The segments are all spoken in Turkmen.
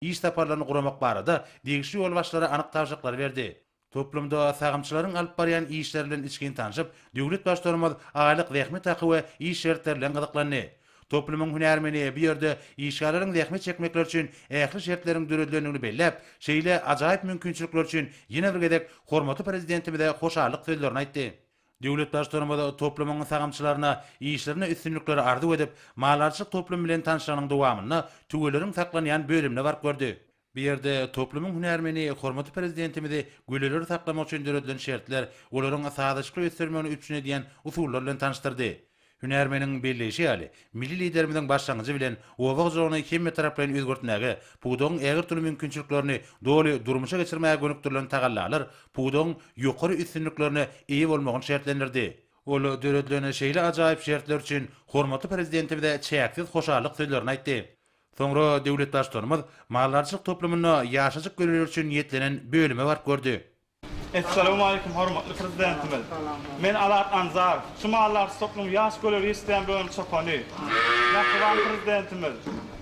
iş taparlarını guramak barada degişli yol başları anyk tawşaklar berdi. Toplumda sagymçylaryň alyp barýan işlerden içkin tanışyp, döwlet başlarymyz aýlyk zähmet haky we iş şertleriniň gyzyklandy. Toplumyň hünärmeni bir ýerde işgalaryň zähmet çekmekler üçin ähli şertleriň döredilýändigini belläp, şeýle ajaýyp mümkinçilikler üçin ýene bir gedek hormaty prezidentimize hoşarlyk sözlerini aýtdy. Döwlet başlarymyz toplumyň sagymçylaryna işlerine üstünlikleri ardy edip, malarçylyk toplum bilen tanışanyň dowamyna tügeleriň saklanýan bölümine bark gördi. Bir ýerde toplumyň hünärmeni hormaty prezidentimizi göleleri saklamak üçin döredilen şertler, olaryň sadaşlyk ösürmegini üçin edýän usuller bilen tanıştyrdy. Hünärmeniň belleşi ýaly, milli liderimiziň başlangyjy bilen owag jogyny hemme taraplaryň özgörtmäge, puýdoň ägir türlü mümkinçiliklerini doly durmuşa geçirmäge gönükdirilen tagallalar, puýdoň ýokary üstünliklerini eýe bolmagyny şertlendirdi. Ol döredilen şeýle ajaýyp şertler üçin hormaty prezidentimize çäksiz hoşarlyk sözlerini aýtdy. Soňra döwlet başlarymyz mallarçylyk toplumyny ýaşaçyk göreler üçin ýetlenen bölüme bark gördi. Assalamu alaykum hormatly prezidentimiz. Men Alat Anzar, şu mallarçylyk toplum ýaş göreler isleýän bölüm çapany. Ýa-da prezidentimiz.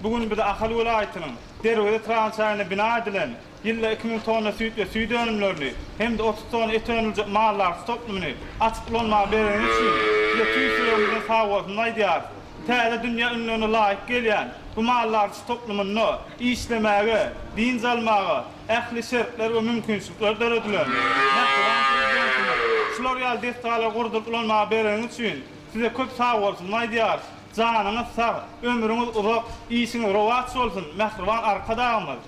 Bugün bir de Ahal welaýatynyň derwede transaýyna bina edilen ýylda 2000 tonna süýt we süýt önümlerini hem de 30 tonna et önümlejek mallarçylyk toplumyny açyklanma beren üçin ýetişýärmiň sawatny aýdýar. Täze dünýä ünlüne laýyk gelýän bu mallarçylyk toplumyny işlemäge, din almaga, ähli şertler we mümkinçilikler döredilen. Şular ýaly destala gurdulanma beren üçin size köp sag bolsun aýdýar. Janyňyz sag, ömrüňiz uzak, işiňiz rowat bolsun, mähriban arkadaşymyz.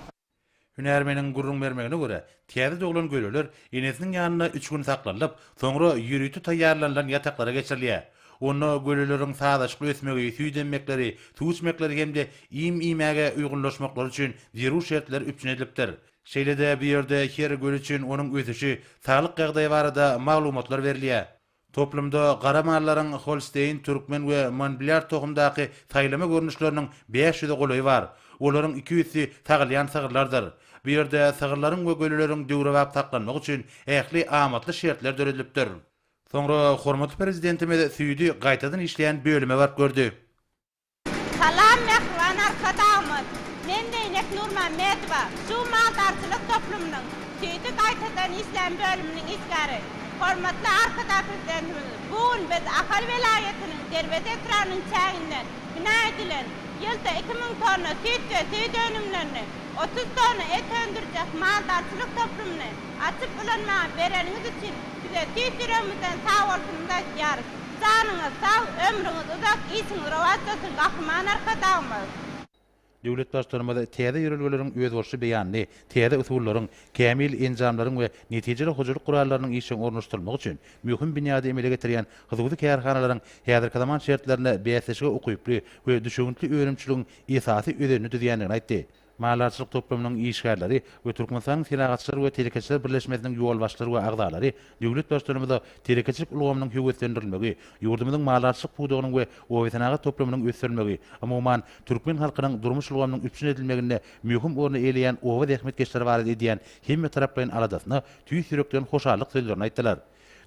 Hünärmeniň gurrun bermegine görä, täze doglan göreler enesiniň ýanyna 3 gün saklanyp, soňra ýürüýti taýýarlanan ýataklara geçirilýär. Onu göleleriň sadaşlyk ösmegi, süýdenmekleri, tuýçmekleri hemde im-imäge uýgunlaşmaklar üçin zerur şertler üçin edilipdir. Şeýle-de bir ýerde her göl üçin onuň ösüşi, saglyk gagdaýy barada maglumatlar berilýär. Toplumda gara mallaryň Holstein, Türkmen we Montbéliard tohumdaky saýlama görnüşleriniň 500 golaýy bar. Olaryň 200-i tagylýan sagyrlardyr. Bir ýerde sagyrlaryň we göleleriň döwrewap saklanmak üçin ähli amatly şertler döredilipdir. Soňra hormaty prezidentimiz süýdi gaýtadan işleýän bölüme bark gördi. Salam mehriban arkadaşlar. Men Deýnek Nurmammedowa, şu maldarçylyk toplumynyň süýdi gaýtadan işleýän bölüminiň isgary. Hormatly arkadaş prezidentimiz, bugün biz Ahal welaýatynyň Derwede etranyň çäginden bina edilen ýylda 2000 tonna süýt we süýt önümlerini 30 tonna et öndürjek maldarçylyk toplumyny açyp ulanma bereniňiz üçin bize tüýdüremizden sag bolsuňyz aýdýar. Janyňyz sag, ömrüňiz uzak, işiňiz rowat bolsun, gahryman arkadaşymyz. Döwlet başlarymyz täze ýörelgeleriň öz bolşy beýanyny, täze usullaryň, kämil enjamlaryň we netijeli hojalyk gurallarynyň işiň ornaşdyrylmagy üçin mühim binýady emele getirýän hyzgly kärhanalaryň häzirki zaman şertlerini beýsesige ukyply we düşüngüli öňümçiligiň esasy özenini düzýändigini aýtdy. Mallarçylyk toplumynyň işgärleri we Türkmenistanyň Selagatçylar we Telekeçiler birleşmesiniň ýol başlary we agdalary döwlet başlarymyza telekeçilik ulgamynyň höwetlendirilmegi, ýurdumyzyň mallarçylyk puýdogynyň we owetanaga toplumynyň ösürmegi, umumyň türkmen halkynyň durmuş ulgamynyň üçin edilmeginde mühim orny eýleýän owa zähmetkeşleri bar edýän hemme taraplaryň aladasyna tüý sürekden hoşarlyk sözlerini aýtdylar.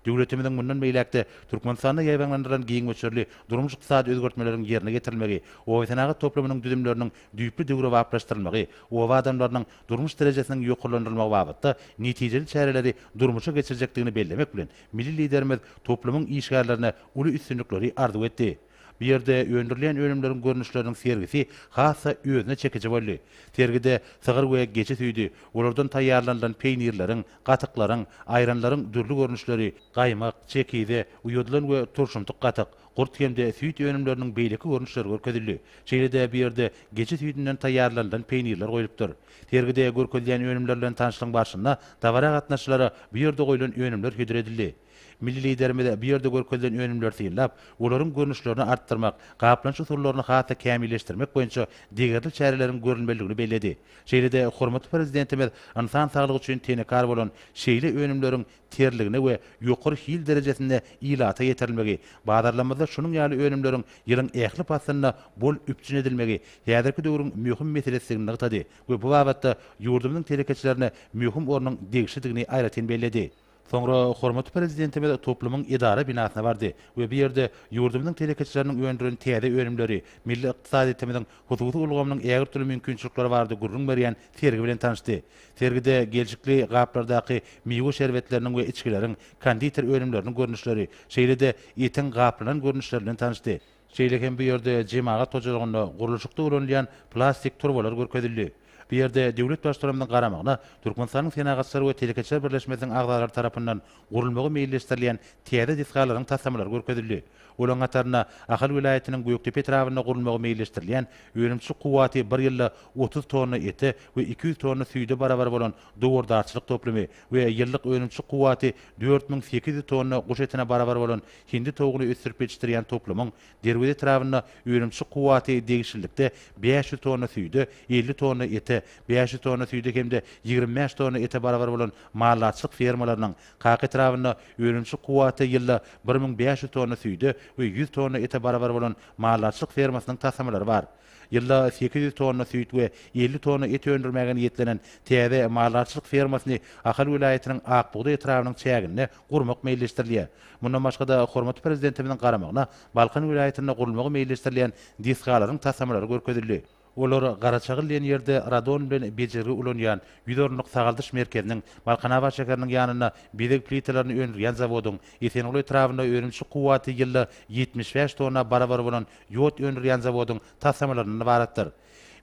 Döwletimizin bundan beýlekde Türkmenistanda ýaýbanlandyran giň göçerli durmuş ykdysady özgertmeleriň ýerine getirilmegi, owetanaga toplumynyň düzümleriniň düýpli döwrewaplaşdyrylmagy, owa adamlarynyň durmuş derejesiniň ýokurlandyrylmagy babatda netijeli çäreleri durmuşa geçirjekdigini bellemek bilen milli liderimiz toplumyň işgärlerine uly üstünlikleri arzu etdi. Bir ýerde öndürilen önümleriň görnüşleriniň sergisi hassa özüne çekici boldy. Sergide sygyr we geçe süýdi. Olardan taýýarlanan peýnirleriň, gatyklaryň, aýranlaryň dürli görnüşleri, gaýmak, çekide, uýudylan we turşumtyk gatyk, gurt hemde süýt önümleriniň beýleki görnüşleri görkezildi. Şeýle-de bir ýerde geçe süýdinden taýýarlanan peýnirler goýulypdyr. Sergide görkezilýän önümler bilen tanışlygyň başynda dawara gatnaşçylary bir ýerde goýulan önümler hödüredildi. Milli liderimiz bir ýerde görkezilýän önümler syýlap, olaryň görnüşlerini artdyrmak, gaplanç usullaryny hata kämilleşdirmek boýunça digerli çäreleriň görünmeligini bellädi. Şeýle-de hormatly prezidentimiz insan saglygy üçin tenekar bolan şeýle önümleriň terligine we ýokary hil derejesinde ilata ýetirilmegi, badarlamada şunuň ýaly önümleriň ýylyň ähli pasyna bol üpçün edilmegi, häzirki döwrüň mühim meselesini ýytdy we bu babatda ýurdumyzyň telekeçilerine mühim ornyň degişdigini aýratyn bellädi. Sonra hormatly prezidentimiz toplumyň idara binasyna bardy we bir ýerde ýurdumyň telekeçileriniň öňdüren täze öňümleri, milli ykdysadyýetimiziň hususy ulgamynyň ägir türlü mümkinçilikleri bardy gurrun berýän sergi bilen tanışdy. Sergide geljikli gaplardaky miýwe şerbetläriniň we içkileriň, konditer öňümleriniň görnüşleri, şeýlede ýeten gaplanan görnüşleri bilen tanışdy. Şeýleken bir ýerde jemaat tojalygyna gurulşykda ulanýan plastik turbalar görkezildi. Bir yerde devlet başlarımdan qaramağına Türkmenistan'ın Senagatçılar ve Telekeçiler Birleşmesi'nin ağdalar tarafından qurulmagy meýilleşdirilýän täze diskalaryň tasamlary görkezildi. Olaň gatarına Ahal vilayetinin Göktepe etrawyna qurulmagy meýilleşdirilýän öňümçi kuwaty 1 ýylda 30 tonna eti we 200 tonna süýde barabar bolan dowurdaçylyk toplumy we ýyllyk öňümçi kuwaty 4800 tonna guş etine barabar bolan hindi toguly ösürip ýetişdirýän toplumyň derwede etrawyna öňümçi kuwaty degişillikde 500 tonna süýde, 50 tonna eti, 500 tonna süýde hemde 25 tonna ete barabar bolan mallatçylyk fermalarynyň kaq etrawyna öňümçi kuwaty ýylda 1500 tonna süýde we 100 tonna ete barabar bolan mallatçylyk fermasynyň tasamlary bar. Ýylda 800 tonna süýt we 50 tonna et öndürmäge niýetlenen täze mallatçylyk fermasyny Ahal vilayetiniň Akbuğda etrawynyň çägine gurmak meýilleşdirilýär. Mundan başga da hormatly prezidentimiziň garamagyna Balkan vilayetinde gurulmagy meýilleşdirilýän diskalaryň tasamlary görkezildi. Olar Garaçagyl diýen ýerde radon bilen bejeri ulanýan 100 orunluk sagaldyş merkeziniň Balkanava şäheriniň ýanyna bezek plitalaryny öndürýän zawodyň Esenogly etrawyna öňümçi kuwaty ýylda 75 tonna barabar bolan ýot öndürýän zawodyň tasamlaryny baratdyr.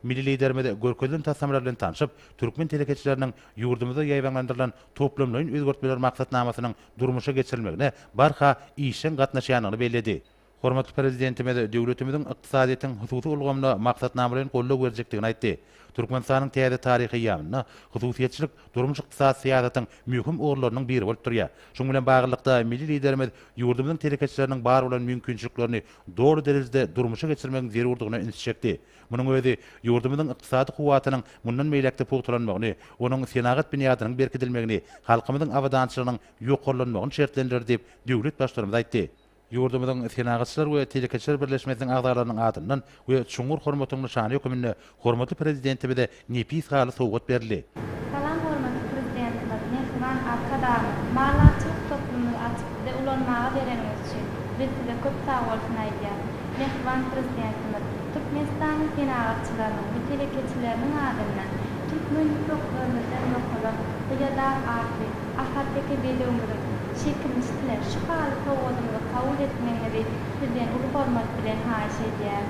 Milli liderimiz görkezlen tasamlar bilen tanışyp, Türkmen telekeçileriniň ýurdumyzda ýaýbanlandyrylan toplumlaryň özgertmeler maksatnamasynyň durmuşa geçirilmegine barha işin gatnaşýanyny bellädi. Hormatly prezidentimiz döwletimiziň ykdysadyýetyň hususy ulgamyna maksatnamalaryny gollap berjekdigini aýtdy. Türkmenistanyň täze taryhy ýagyna hususiýetçilik durmuş ykdysat syýasatynyň mühim orlarynyň biri bolup durýar. Şoň bilen baglykda milli liderimiz ýurdumyzyň telekeçileriniň bar bolan mümkinçiliklerini dogry derejede durmuşa geçirmegiň zerurdygyna ünsçekdi. Munyň özi ýurdumyzyň ykdysady kuwatynyň mundan meýlekde pugtulanmagyny, onuň senagat binýadynyň berkidilmegini, halkymyzyň awadançylygynyň ýoklanmagyny şertlendir diýip döwlet başlarymyz aýtdy. Ýurdumyzyň Senagatçylar we Telekeçiler Birleşmesi'niň agdalarynyň adyndan we çuňur hormatyny şany hökümine hormatly prezidentimiz de nepis galy sowgat berildi. Salam hormatly prezidentimiz, Mehman arkadaşlar, mallatçylyk toplumyny açykda ulanmaga bereniňiz üçin biz size köp sag bolsun aýdýar. Mehman prezidentimiz, Türkmenistanyň Senagatçylarynyň we Telekeçileriniň adyndan Türkmen toplumynyň ýoklugy we ýa-da arty ahatdeki beýlegiňiz şekillenişler şu haly sowgadyňyzy kabul etmeňizi sizden uly hormat bilen haýyş edýär.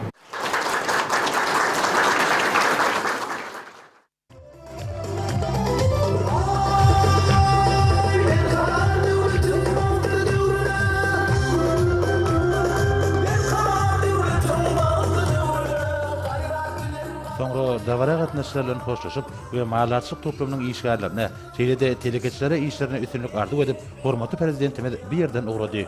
Sonra davara gatnaşyklaryň hoşlaşyp we mallatçylyk toplumynyň işgärlerine, şeýlede telekeçilere işlerine üstünlük ardy edip, hormatly prezidentimiz bir ýerden ugrady.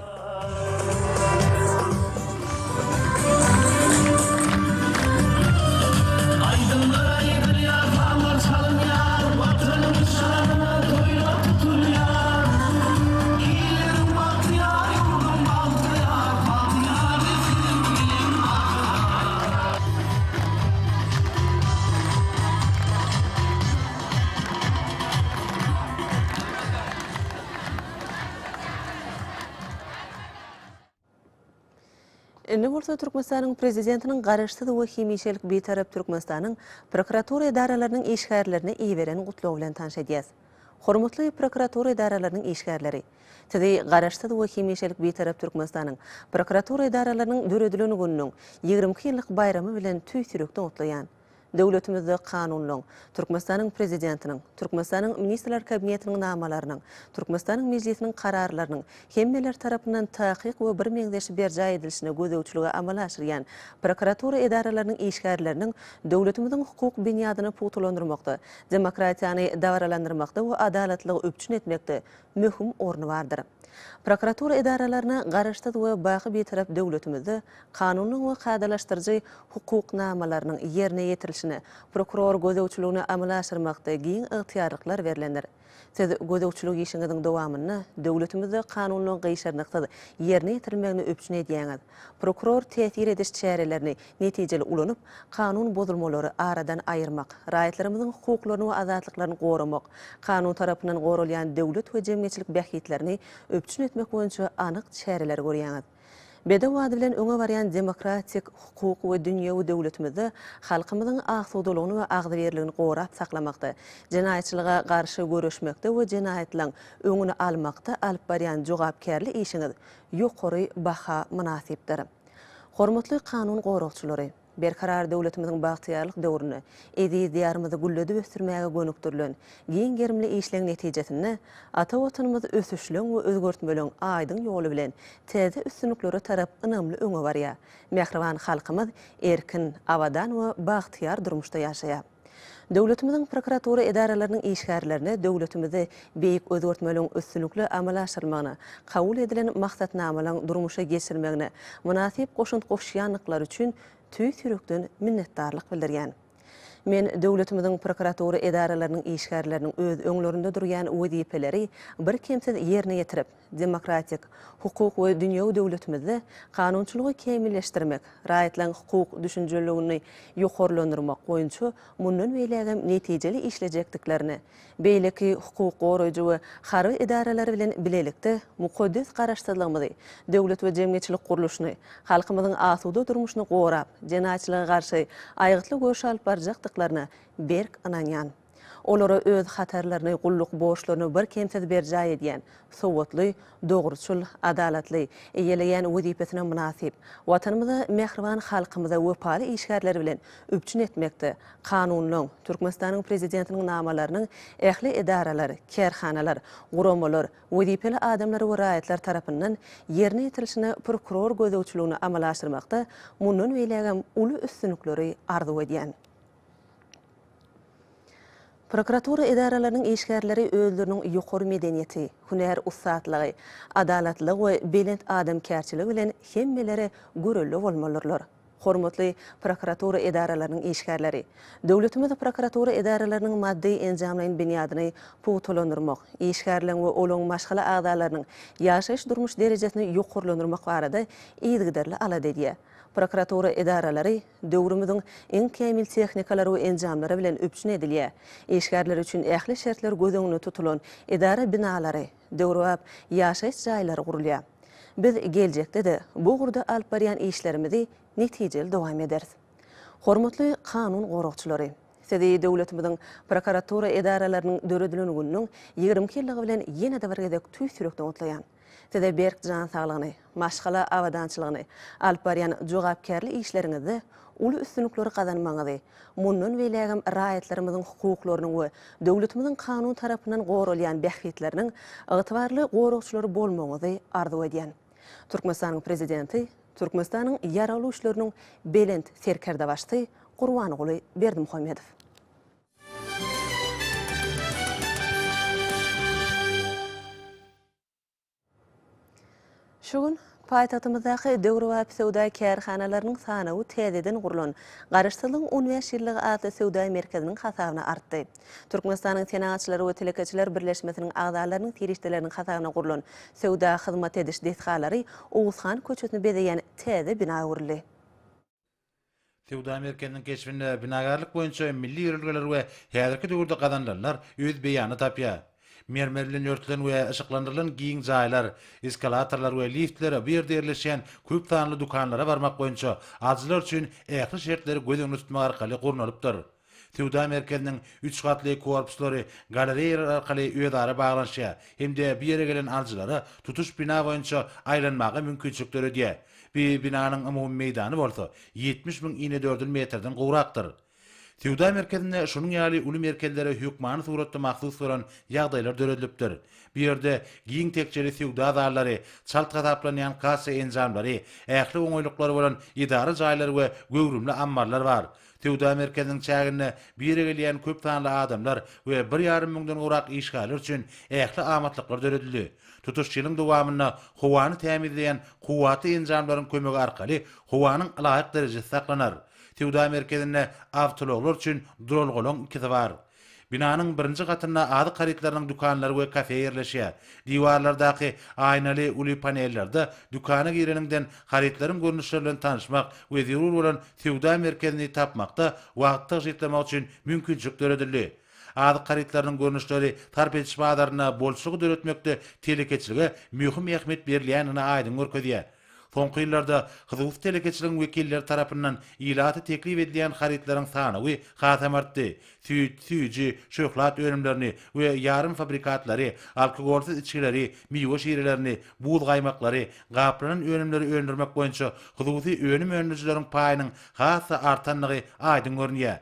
Indi bolsa Türkmenistanyň prezidentiniň garaşsyz we hemýeşelik betarap Türkmenistanyň prokuratura idaralarynyň işgärlerini iýberen gutlaw bilen tanış edýäs. Hormatly prokuratura idaralarynyň işgärleri, täze garaşsyz we hemýeşelik betarap Türkmenistanyň prokuratura idaralarynyň döredileni gününiň 20 ýyllyk bayramy bilen tüýsürekde otlaýan. Döwletimizde kanunlaryň, Türkmenistanyň prezidentiniň, Türkmenistanyň ministrler kabinetiniň namalarynyň, Türkmenistanyň mejlisiniň kararlarynyň hemmeler tarapyndan takyk we bir meňzeşi berja edilişine gözegçiligi amal aşyrýan prokuratura idaralarynyň işgärleriniň döwletimiziň hukuk binýadyny pugtulandyrmakda, demokratiýany dawralandyrmakda we adalatlygy öpçün etmekde möhüm orny bardyr. Prokuratura idaralaryna garaşdyk we baky betarap döwletimizde kanunyň we kadalaşdyrjy hukuknamalarynyň ýerine ýetirilişine prokuror gözegçiligine amala aşyrmakda giň ygtyýarlyklar berilenler. Siz gözegçilik işiňiziň dowamyny döwletimizde kanunyň gyşarnykda ýerine ýetirilmegini öpçün edýäňiz. Prokuror täsir ediş çärelerini netijeli ulanyp, kanun bozulmalary aradan aýyrmak, raýatlarymyzyň hukuklaryny we azatlyklaryny goramak, kanun tarapyndan goralýan döwlet we jemgyýetçilik bähitlerini öpçün etmek boýunça anyk çäreler görýäňiz. Bede wady bilen öňe barýan demokratik hukuk we dünýäwi döwletimizde halkymyzyň agsudalygyny we agdyberligini gorap saklamakda, jenaýatçylyga garşy görüşmekde we jenaýatlaryň öňüni almakda alyp barýan jogapkärli işiňiz ýokary baha münasipdir. Hormatly kanun gorakçylary, berkarar döwletimiziň bagtyýarlyk döwrüne, ediz diýarymyzy gulledip ösdürmäge gönükdirilen giň gerimli işleň netijesinde ata watanymyz ösüşleň we özgörtmeleň aýdyň ýoly bilen täze üstünliklere tarap ynamly öňe barýar. Mehriban halkymyz erkin, awadan we bagtyýar durmuşda ýaşaýar. Döwletimiziň prokuratura idaralarynyň işgärlerini döwletimizi beýik özgörtmeleň üstünlikli amala aşyrmagyna, kabul edilen maksatnamalaryň durmuşa geçirmegine münasip goşunt goşýanlyklar üçin tüý sürekden minnetdarlyk bildirýän. Men döwletimiziň prokuratura idaralarynyň işgärleriniň öz öňlerinde durýan wezipeleri bir kemsiz ýerine ýetirip, demokratik, hukuk we dünýäwi döwletimizde kanunçylygy kemilleşdirmek, raýatlaryň hukuk düşünjeligini ýokarlandyrmak boýunça mundan beýlegem netijeli işlejekdiklerini, beýleki hukuk goraýjy we harby idaralary bilen bilelikde mukoddes garaşdyrlygymyzy, döwlet we jemgyýetçilik guruluşyny, halkymyzyň asuda durmuşyny gorap, jenaýatçylyga garşy aýgytly göş alyp barjakdyklaryna berk ynanýan. Olara öz hatarlaryny, gulluk boşlaryny bir kemsiz berjay edýän, sowatly, dogruçul, adalatly, eýeleýän wezipesine münasip, watanymyza, mehriban halkymyza wepaly işgärleri bilen öpçün etmekde kanunyň, Türkmenistanyň prezidentiniň namalarynyň ähli idaralary, kärhanalar, guramalar, wezipeli adamlar we raýatlar tarapyndan ýerine ýetirilişine prokuror gözegçiligini amala aşyrmakda mundan beýlegem uly üstünlikleri arzu edýän. Prokuratura idaralarynyň işgärleri özleriniň ýokary medeniýeti, hünär ussatlygy, adalatlyk we belent adamkärçiligi bilen hemmelere görelli bolmalylar. Hormatly prokuratura idaralarynyň işgärleri, döwletimiz prokuratura idaralarynyň maddi enjamlaryň binýadyny puwtalandyrmak, işgärleň we olaň maşgala agdalarynyň ýaşaýyş durmuş derejesini ýokarlandyrmak barada ýygydarly alad edýär. Prokuratura idaralary döwrümüziň en kämil tehnikalary we enjamlary bilen öpçün edilýär. Işgärler üçin ähli şertler göz öňünde tutulan idara binalary, döwrap ýaşaýyş jaýlary gurulýar. Biz geljekde-de bu gurda alyp barýan işlerimizi netijeli dowam ederiz. Hormatly kanun gorakçylary, Sedi döwletimiziň prokuratura idaralarynyň döredileniginiň 20 ýylligi bilen ýene-de bir gezek tüý sürekden otlaýan. Sede berk jan saglygyny, maşgala awadançylygyny, alyp barýan jogapkärli işleriňizde uly üstünlikleri kazanmaňyzy, mundan beýlegem raýatlarymyzyň hukuklarynyň we döwletimiziň kanun tarapyndan goralýan bähitleriniň ygtybarly gorakçylary bolmaňyzy arzu edýän. Türkmenistanyň prezidenti, Türkmenistanyň ýaraly işleriniň belent serkerdaşty Gurbanoğlu Berdimuhammedow. Şugun paýtagtymyzdaky döwrewap sowda kärhanalarynyň sanawy täzeden gurulan Garaşdyrylyň 15 ýylligi adly sowda merkeziniň hasabyna artdy. Türkmenistanyň senagatçylary we telekeçiler birleşmesiniň agdalarynyň tirişdeleriniň hasabyna gurulan sowda hyzmat ediş desgalary Oğuzhan köçetini bezeýän täze bina gurildi. Sowda merkeziniň keşfinde binagarlyk boýunça milli ýörelgeler we häzirki döwürde gazanlanlar öz beýany tapýar. Mermerlen örtülen we ışıklandırılan giyin jaýlar, eskalatorlar we liftler bir derleşen köp sanly dukanlara barmak boýunça ajylar üçin ähli şertleri göz öňüne tutmak arkaly gurnalypdyr. Sowda merkeziniň 3 gatly korpuslary galereýalar arkaly öýdara baglanşýar, hemde bir ýere gelen ajylara tutuş bina boýunça aýlanmagy mümkinçilikler edýär. Bir binanyň umumy meýdany bolsa 70.000 ine metrden gowrakdyr. Sowda merkezinde şunun ýaly uly merkezlere hökmany suratda mahsus bolan ýagdaýlar döredilipdir. Bir ýerde giň tekçeli sowda zallary, çalt gataplanýan kassa enjamlary, ähli oňoýlyklary bolan idara jaýlary we göwrümli ammarlar bar. Tewda merkeziniň çägine bire gelýän köp sanly adamlar we 1,5 müňden urak işgaller üçin ähli amatlyklar döredildi. Tutuşçylyň dowamyna howany tämizleýän kuwaty enjamlaryň kömegi arkaly howanyň laýyk derejesi saklanar. Tewda merkezine awtologlar üçin drolgolong ikisi bar. Binanyň birinji gatyna ady haritlarynyň dukanlary we kafe ýerleşýär. Diwarlardaky aynaly uly panellerde dukana gireningden haritlaryň görnüşleri bilen tanışmak we zerur bolan Tewda merkezini tapmakda wagtda jetlemek üçin mümkinçilik döredildi. Ady haritlarynyň görnüşleri tarpetiş badaryna bolşugy döretmekde telekeçiligi mühim ähmiýet berilýänini aýdyn görkezýär. Soňky ýyllarda hyzywsy telekeçiligiň wekilleri tarapyndan ilaty teklip edilen haritlaryň sany we hasam artdy. Süýji, şöhlat önümlerini we yarım fabrikatlary, alkogolsuz içkileri, miýwe şirelerini, buğd gaýmaklary, gaplanan önümleri öndürmek boýunça hyzywsy önüm öndürjileriň paýynyň hassa artanlygy aýdyn görnýär.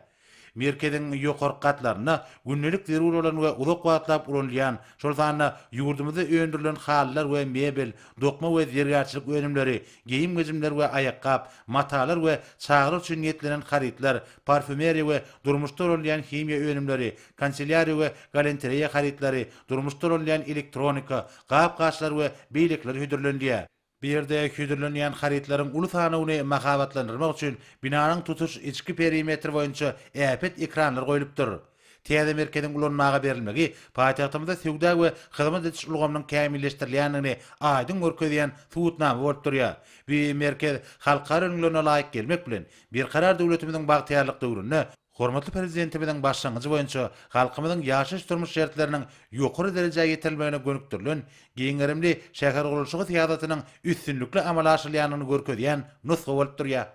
Merkezin ýokarky katlaryna günnelik zerur bolan we uzak wagtlap ulanýan, şol sanyna ýurdumyzda öndürilen hallar we mebel, dokma we zergarçylyk önümleri, geyim gejimler we ayakkap, matalar we çağrı üçin ýetlenen haritlar, parfümeriýa we durmuşda bolan himiýa önümleri, kanselyariýa we galanteriýa haritlary, durmuşda bolan elektronika, gap-gaçlar we beýlekler hüdürlenýär. Bir yerde hüdürlenýän haritlaryň uly sanyny mahabatlandyrmak üçin binanyň tutuş içki perimetri boýunça äpet ekranlar goýulypdyr. Täze merkeziniň ulanmaga berilmegi paýtagtymyzda sewda we hyzmat etiş ulgamynyň kämilleşdirilýänini aýdyn görkezýän suwutnama bolup durýar. Bir merkez halkara öňlerine laýyk gelmek bilen bir karar döwletimiziň bagtýarlyk döwrüne hormatly prezidentimiziň başlangyjy boýunça halkymyzyň ýaşaş durmuş şertleriniň ýokary derejäge ýetilmegine gönükdirilen giňerimli şäher gurulşygy syýasatynyň üstünlikli amal aşyrýanyny görkezýän nusga bolup durýar.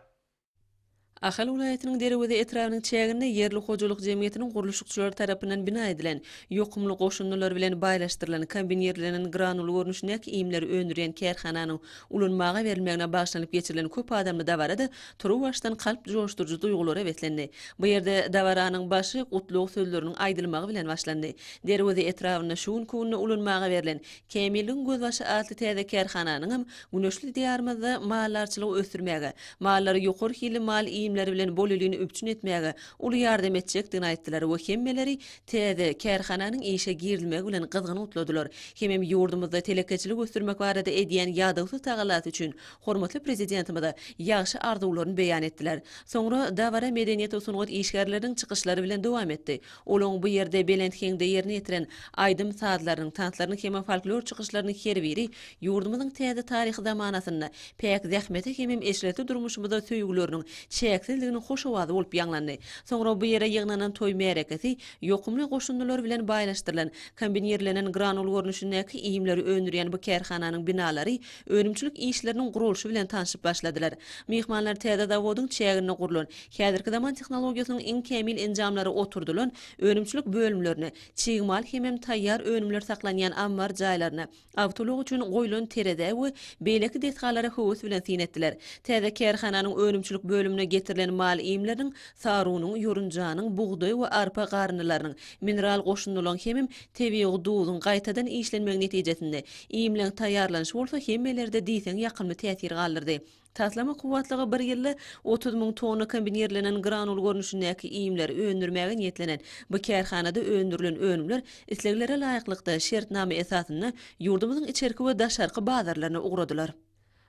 Ahal vilayatynyň Derewede etrawynyň çägine yerli hojalyk jemgyýetiniň gurulşykçylary tarapyndan bina edilen ýokumly goşunlar bilen baýlaşdyrylan kombinirlenen granul görnüşindäki iýimleri öndürýän kärhananyň ulanmaga berilmegine başlanyp geçirilen köp adamly dawarada turuw başdan kalp joşdurjy duýgulara wetlendi. Bu ýerde dawaranyň başy gutluk sözleriniň aýdylmagy bilen başlandy. Derewede etrawyna şuun kunna ulanmaga berilen Kemilin gözbaşy adly täze kärhananyň güneşli diýarymyzda mallarçylygy ösdürmäge, mallary ýokary hili mal iýimleri bilen bolýulyny üpçün etmäge uly ýardam etjekdigini aýtdylar we hemmeleri täze kärhananyň işe girilmegi bilen gyzgyn utladylar. Hemem ýurdumyzda telekeçilik ösdürmek barada edýän ýadawsy tagalat üçin hormatly prezidentimiz ýaşy arzuwlaryny beýan etdiler. Soňra dawara medeniýet usunugat işgärleriň çykyşlary bilen dowam etdi. Olaň bu ýerde Belentheňde ýerine ýetiren aýdym saatlarynyň, tantlarynyň hemem folklor çykyşlarynyň her biri ýurdumyzyň täze taryhy zamanasyna pek zähmete hemem eşleti durmuşymyzda söýgüleriniň çäksizligini hoş owazy bolup ýanglandy. Soňra bu ýere ýygnanan toý merekesi ýokumly goşunlar bilen baýlaşdyrylan kombinirlenen granul görnüşindäki iýimleri öndürýän bu kärhananyň binalary önümçilik işleriniň gurulşy bilen tanışyp başladylar. Mehmanlar täze dawodyň çägine gurulan häzirki zaman tehnologiýasynyň iň kämil enjamlary oturdulan önümçilik bölümlerini, çygmal hemem taýýar önümler saklanýan ambar jaýlaryna, awtolog üçin goýulan terede we beýleki detgalary höwes bilen sinetdiler. Täze kärhananyň önümçilik bölümine getirilen mal iýimleriň sarunyň, ýorunjanyň, buğday we arpa garnylarynyň mineral goşunlaryň hemem tebiğ duýuň gaýtadan işlenmegi netijesinde iýimleň taýýarlanyşy bolsa hemmelerde diýsen ýakynly täsir galdyrdy. Taslama kuwatlygy 1 ýylda 30.000 tonna kombinirlenen granul görnüşindäki iýimleri öndürmäge niýetlenen bu kärhanada öndürilen önümler isleglere laýyklykda şertname esasyna ýurdumyzyň içerki we daşarky bazarlaryna ugradylar.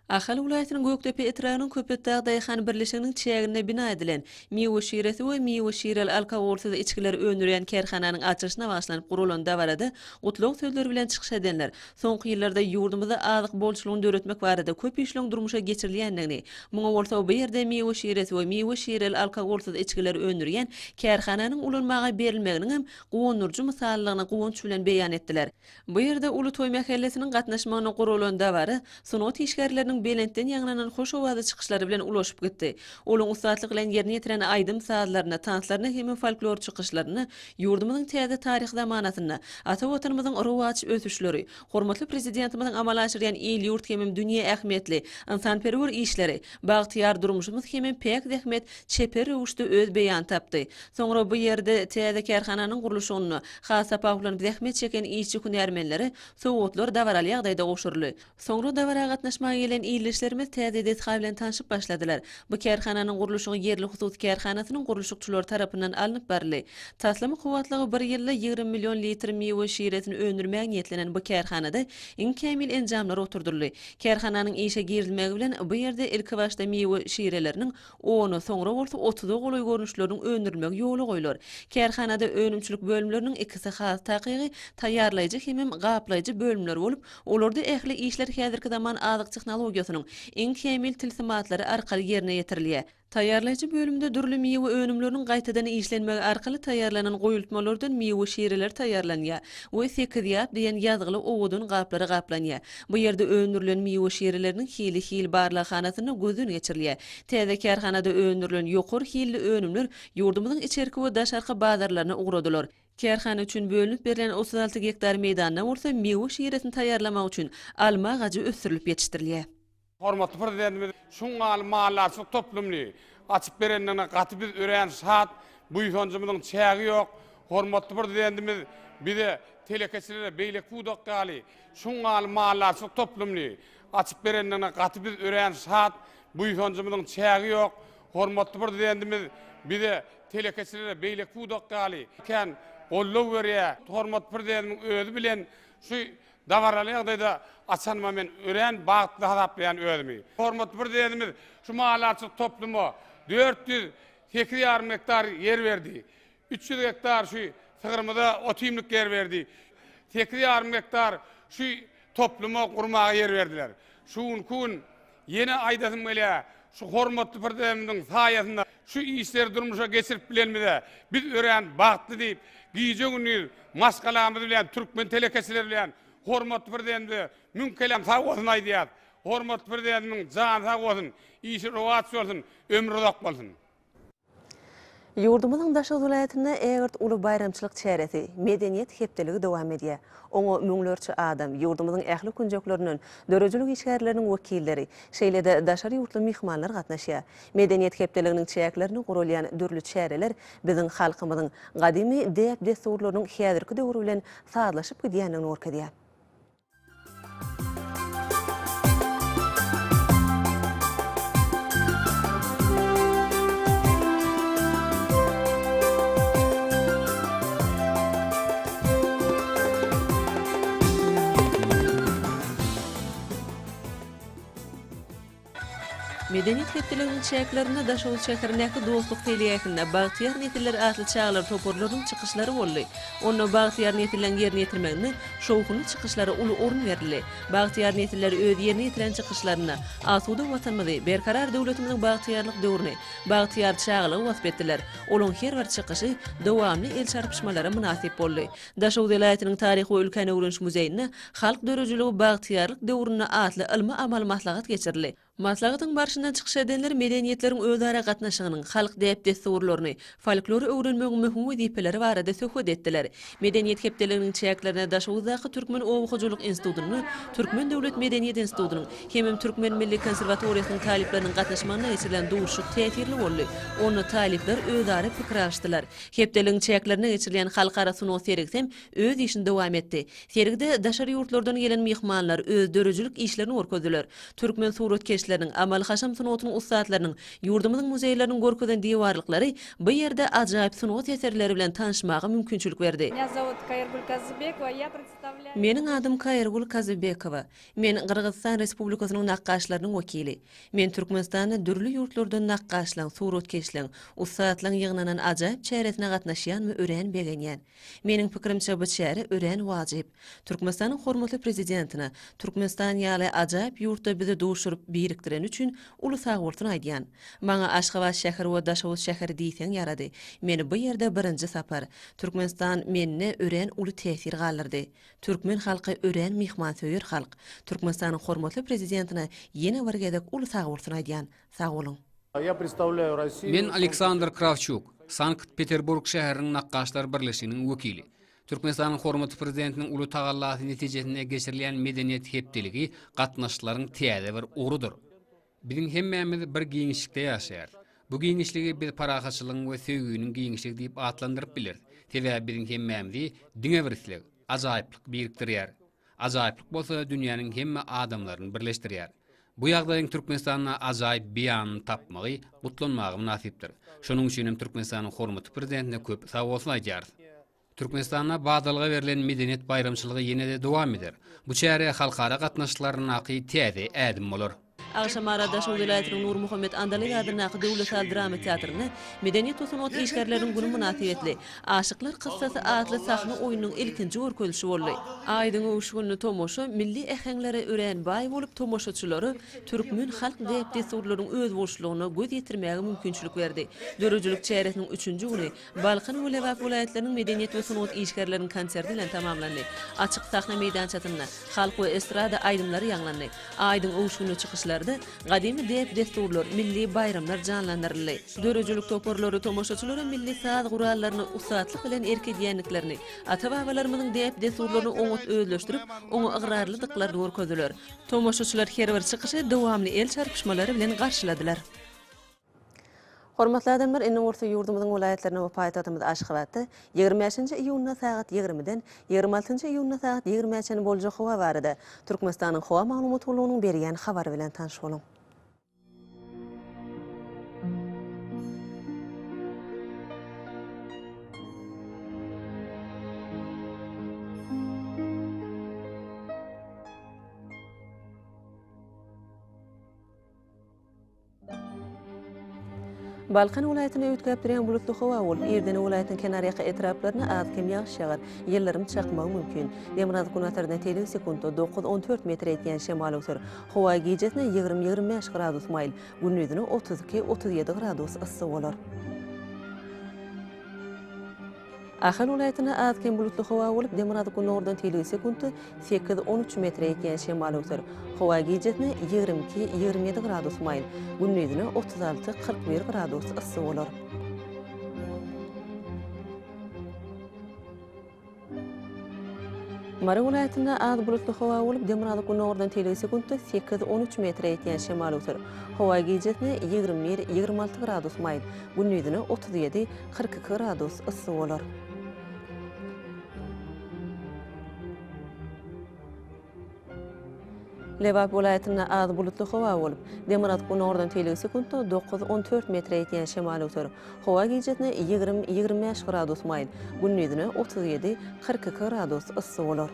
Ahal vilayatynyň Göktepe etrawynyň Köpetdağ daýhan birleşiginiň çägine bina edilen Miýwe şiresi we Miýwe şirel alkogolsuz içkiler öndürýän kärhananyň açyşyna başlanyp gurulan dawarada gutluk sözleri bilen çykyş edenler soňky ýyllarda ýurdumyzda azyk bolşulygyny döretmek barada köp işleň durmuşa geçirilýändigini, muňa bolsa bu ýerde Miýwe şiresi we Miýwe şirel alkogolsuz içkiler öndürýän kärhananyň ulanmaga berilmeginiň hem gowunurjy mysallaryny gowunç bilen beýan etdiler. Bu ýerde uly toý mahallesiniň gatnaşmagyna gurulan dawary sunat işgärleriniň Belentden ýanglanan hoş owazy çykyşlary bilen ulaşyp gitdi. Olaň ustatlyk bilen ýerine ýetiren aýdym saatlaryna, tantlaryna hemem folklor çykyşlaryny ýurdumyzyň täze taryh zamanasyna, ata watanymyzyň rowaç ösüşleri, hormatly prezidentimiziň amal aşyrýan il ýurt hemem dünýä ähmiýetli, insanperwer işleri, bagtyar durmuşymyz hemem pek zähmet çeper ýowuşda öz beýan tapdy. Soňra bu ýerde täze kärhananyň gurulşyny, hasa paýlan zähmet çeken işçi hünärmenleri, sowatlar dawaraly ýagdaýda goşurly. Soňra dawara gatnaşmaga gelen iyileşlerimiz täze detha bilen tanışyp başladylar. Bu kärhananyň gurulşygy yerli hususy kärhanasynyň gurulşykçylary tarapyndan alınıp berildi. Taslama kuwatlygy 1 ýylda 20 million litr mewe şiretini öndürmäge niýetlenen bu kärhanada iň kämil enjamlar oturdurly. Kärhananyň işe girilmegi bilen bu ýerde ilki başda mewe şireleriniň onu soňra bolsa 30 goly görnüşleriň öndürülmegi ýoly goýular. Kärhanada önümçilik bölümleriniň ikisi has takygy taýýarlaýjy hem gaplayjy bölümler bolup, olarda ähli işler häzirki zaman azyk tehnologiýasynyň iň kämil tilsimatlary arkaly ýerine ýetirilýär. Taýýarlaýjy bölümde dürli mewe önümleriniň gaýtadan işlenmegi arkaly taýýarlanan goýultmalardan mewe şireler taýýarlanýar. We sekirýat diýen ýazgyly owudun gaplary gaplanýar. Bu ýerde öndürilen mewe şireleriniň hili barlahanasyna gözden geçirilýär. Täze kärhanada öndürilen ýokary hilli önümler ýurdumyzyň içerki we daşarky bazarlaryna ugradylar. Kärhana üçin bölünip berilen 36 hektar meýdandan bolsa mewe şiresini taýýarlamak üçin alma gaçy ösürilip ýetişdirilýär. Hormatly prezidentimiz şuňal mahallarçylyk toplumny açyp berenden gaty biz ören saat bu ýonjumyň çägi ýok. Hormatly prezidentimiz bize telekeçilere beýlek budak gali şuňal mahallarçylyk toplumny açyp berenden gaty biz ören saat bu ýonjumyň çägi ýok. Hormatly prezidentimiz bize telekeçilere beýlek budak gali ken gollaw berýär. Hormatly prezidentimiň özü bilen şu davaralygda açanma men ören bagtly hasaplayan özümi. Hormatly prezidentimiz şu mahallarçylyk toplumy 408 hektar yer berdi. 300 hektar şu Sygyrmyda otymlyk yer berdi. 8 hektar şu toplumy gurmaga yer berdiler. Şuň kun yeni aýdasym gelýär. Şu hormatly prezidentimiň saýasynda şu işleri durmuşa geçirip bilenmide biz ören bagtly diýip giýje günü maskalamyz bilen türkmen telekeçileri bilen hormatly prezidentimiz mümkelam sag bolsun aýdýar. Hormatly prezidentimiň jan sag bolsun, işi rowat bolsun, ömrü uzak bolsun. Ýurdumyzyň Daşak vilayatynda Egert uly bayramçylyk çäresi, medeniýet hepdeligi dowam edýär. Oňa müňlerçe adam ýurdumyzyň ähli künjekleriniň, dörejilik işgärleriniň wekilleri, şeýlede daşary ýurtly mihmanlar gatnaşýar. Medeniýet hepdeliginiň çäklerini gurulýan dürli çäreler biziň halkymyzyň gadymy däp desturlarynyň häzirki döwür bilen saýlaşyp gidýänini orkadýar. Medeniýet hepdeliginiň çäklerinde Daşoğlu şäherindäki dostluk filiýasynda Bagtyar netiller atly çağlar toporlaryň çykyşlary boldy. Onda Bagtyar netilen ýerine ýetirmegini, şowkuny çykyşlary uly orun berildi. Bagtyar netiller öz ýerine ýetiren çykyşlaryna asuda watanymyzy, berkarar döwletimiziň Bagtyarlyk döwrüne, Bagtyar çağlygy wasp etdiler. Olaň her bir çykyşy dowamly el çarpyşmalara münasip boldy. Daşoğlu vilayatynyň taryhy we ülkene öwrenç muzeýinde halk dörejiligi Bagtyarlyk döwrüne atly ilmi amal maslahat geçirildi. Maslahatyň barşyndan çykyş edenler medeniýetleriň özara gatnaşygynyň halk däp desturlaryny, folklory öwrenmegiň möhüm wezipeleri barada söhbet etdiler. Medeniýet hepdeliginiň çäklerine Daşowdaky Türkmen Owguçylyk institutyny, Türkmen Döwlet Medeniýet institutynyň hem Türkmen Milli Konserwatoriýasynyň talipleriniň gatnaşmagyna geçirilen duşuk täsirli boldy. Onu talipler özara pikir alşdylar. Hepdeligiň çäklerine geçirilen halkara sunuw sergsem öz işini dowam etdi. Sergide daşary ýurtlardan gelen mihmanlar öz dörejilik işlerini orkadylar. Türkmen suratkeş amal haşam sunuwatynyň ustadlarynyň, ýurdumyzyň muzeýleriniň görkezden diýwarlyklary bu ýerde ajaýyp sunwat eserleri bilen tanışmaga mümkinçilik berdi. Meniň adym Kayrgul Kazybekowa. Men Qırgızstan Respublikasynyň nakkaşlarynyň wekili. Men Türkmenistanda dürli ýurtlardan nakkaşlaryň, suratkeşliň, ustadlaryň ýygnanan ajaýyp çäresine gatnaşýan we ören begenýän. Meniň pikirimçe bu çäre ören wajyp. Türkmenistanyň hormatly prezidentina, Türkmenistan ýaly ajaýyp ýurtda bizi duşurup birikdiren üçin uly sag bolsun aýdýan. Maňa Aşgabat şäheri we Daşoğlu şäheri diýsen ýarady. Meni bu ýerde birinji sapar. Türkmenistan menne ören uly täsir galdyrdy. Türkmen halky ören mihmansöýür halk. Türkmenistanyň hormatly prezidentine ýene bir gezek uly sag bolsun aýdýan. Sag bolun. Men Aleksandr Kravchuk, Sankt-Peterburg şäheriniň nakkaşlar birleşiginiň wekili. Türkmenistanyň hormatly prezidentiniň uly tagallasy netijesinde geçirilen medeniýet hepdeligi gatnaşyklaryň täze bir urudur. Biziň hemmämiz bir giňişlikde ýaşaýar. Bu giňişligi biz parahaçylygyň we söýgüniň giňişligi diýip atlandyryp biler. Sebäbi biziň hemmämizi düňe birislik, ajaýyplyk birikdirýär. Ajaýyplyk bolsa dünýäniň hemme adamlaryny birleşdirýär. Bu ýagdaýyň Türkmenistana ajaýyp beýanyny tapmagy gutlanmagy nasipdir. Şonuň üçin hem Türkmenistanyň hormaty prezidentine köp sag bolsun aýdýar. Türkmenistana badalga berilen medeniýet bayramçylygy ýene-de dowam eder. Bu çäre halkara gatnaşyklaryň aky täze ädim bolar. Ağşam arada şu vilayetinin Nur Muhammed Andalik adına Döwlet Drama Teatrını Medeniýet we Sanat işgärläriniň güni münasibetli Aşyklar kıssasy adly sahna oýunynyň ilkinji görkezişi boldy. Aýdyň uşguny tomoşa milli äheňlere ören baý bolup tomoşaçylary türkmen halk depdesurlaryň öz bolşulugyna göz ýetirmäge mümkinçilik berdi. Dörejülük çärekniň 3-nji güni Balkan we Lewap vilayetläriniň Medeniýet we Sanat işgärläriniň konserti bilen tamamlandy. Açyk sahna meýdançatyna halk we estrada aýdymlary ýanglandy. Aýdyň uşguny çykyşlary Gadimi dep desturlar, milli bayramlar canlandyryldy. Dörejülük toporlary tomoşaçylary milli saz gurallaryny usatlyk bilen erkedýänliklerini, ata-babalarymyzyň dep desturlaryny oňat özleşdirip, oňa ıgrarlydyklar görkezdiler. Tomoşaçylar her bir çykyşy dowamly el çarpışmalary bilen garşyladylar. Hormatly adamlar, indi orta ýurdumyzyň vilayetlerine we paýtagtymyz Aşgabatda 25-nji iýunna saat 20-den 26-njy iýunna saat 20-çe boljak howa barada Türkmenistanyň howa maglumat bolunyň berýän habary bilen tanyş boluň. Balkan vilayetine ötkäp duran bulutly howa bolup, Erdene vilayetynyň kenaryaky etraplaryna az kem ýağış ýagar, ýyllarym çakmagy mümkin. Demir kunatyrdan tele sekundda 9-14 metr etýän şemal öter. Howa gijetine 20-25 gradus maýl, gündüzine 32-37 gradus ysy bolar. Ahal vilayetyna az kem bulutly howa bolup, demir kunatyrdan tele sekundda 8-13 metr etýän şemal öter. Howa gijetine 22-27 gradus maýl, gündüzine 36-41 gradus ysy bolar. Mara vilayetyna az bulutly howa bolup, demir kunatyrdan tele sekundda 8-13 metr etýän şemal öter. Howa gijetine 21-26 gradus maýl, gündüzine 37-42 gradus ysy bolar. Lewap vilayetyna az bulutly howa bolup, demir kunatyrdan tele sekundda 9-14 metr etýän şemal öter. Howa gijetine 20-25 gradus maýl, gündüzine 37-42 gradus ysy bolar.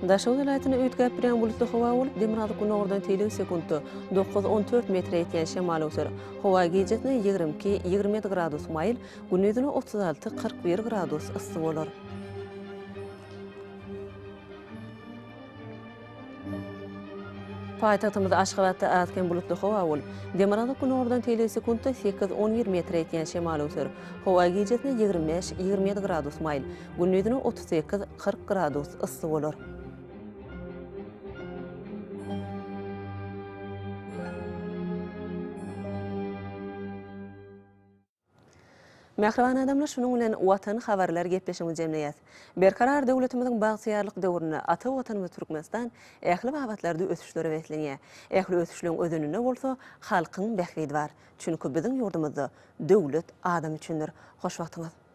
Daşow vilayetyna ötkäp duran bulutly howa bolup, demir kunatyrdan tele sekundda 9-14 metr etýän şemal öter. Howa gijetine 22-27 gradus maýl, gündüzine 36-41 gradus ysy bolar. Paýtagtymyz Aşgabatda az kem bulutly howa bolup, demir kunatyrdan tele sekundda 8-11 metr etýän şemal öter. Howa gijetine 25-27 gradus maýl, gündüzine 38-40 gradus ysy bolar. Mehriban adamlar, şunun bilen watan habarlar gepleşiňi jemleýär. Berkarar döwletimiziň bagsyarlyk döwrüne ata watanymyz Türkmenistan ähli babatlarda ötüşleri wetlenýär. Ähli ötüşlüň ödününe bolsa halkyň bähidi bar. Çünki biziň ýurdumyzda döwlet adam üçindir. Hoş wagtyňyz.